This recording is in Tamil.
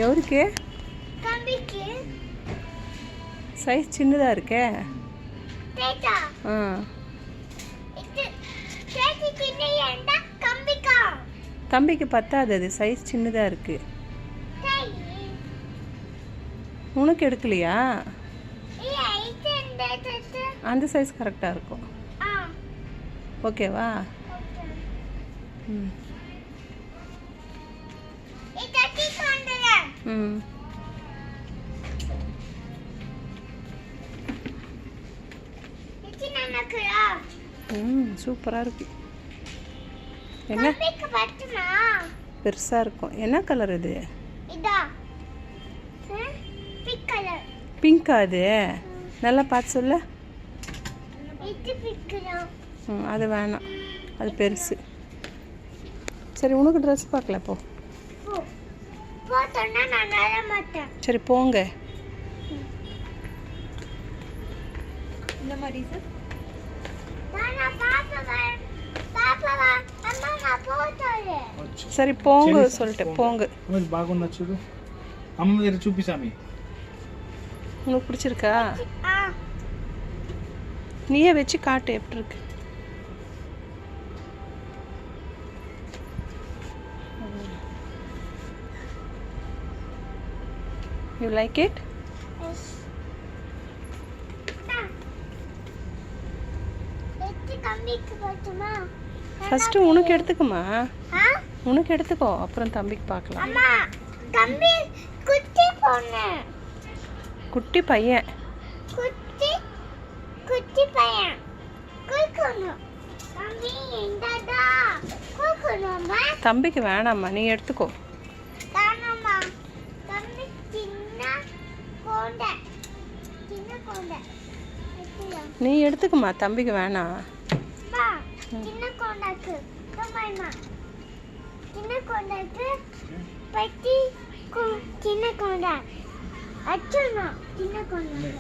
ఎవరికి సైజ్ చిన్నదా இருக்கே தம்பிக்கு பத்தாது, அது சைஸ் சின்னதா இருக்கு. உனக்கு எடுக்கலையா? அந்த சைஸ் கரெக்டாக இருக்கும். ஓகேவா? ம் ம் சூப்பராக இருக்கு. என்ன பெருசாக இருக்கும். என்ன கலர் இது? பிங்க்கா? அது நல்லா பார்த்து சொல்ல. அது வேணாம், அது பெருசு. சரி, உனக்கு ட்ரெஸ் பார்க்கல போ. சரி போங்க. இந்த மாதிரி సరే పోంగు சொல்லிட்டு పోంగు. బాగుందా చూడు. అమ్మ దగ్గర చూపిసామి. உனக்கு பிடிச்சிருக்கா? நீயே வச்சு காட்டு எப்படி இருக்கு. You like it? Yes. First உனக்கு எடுத்துக்கமா. உனக்கு எடுத்துக்கோ, அப்புறம் தம்பிக்கு பார்க்கலாம். அம்மா, தம்பி குட்டி பொண்ணு. குட்டி பையன். குட்டி பையன். குக்கணும். தம்பி இந்தடா. குக்கணும்மா. தம்பிக்கு வேணாம்மா, நீ எடுத்துக்கோ. தானம்மா. தம்பி சின்ன கோண்டை. நீ எடுத்துக்கமா, தம்பிக்கு வேணாம். சின்ன கோண்டாக்கு சின்ன கோண்டாக்கு பட்டி சின்ன கோண்டா அச்சுனா சின்ன கோண்டா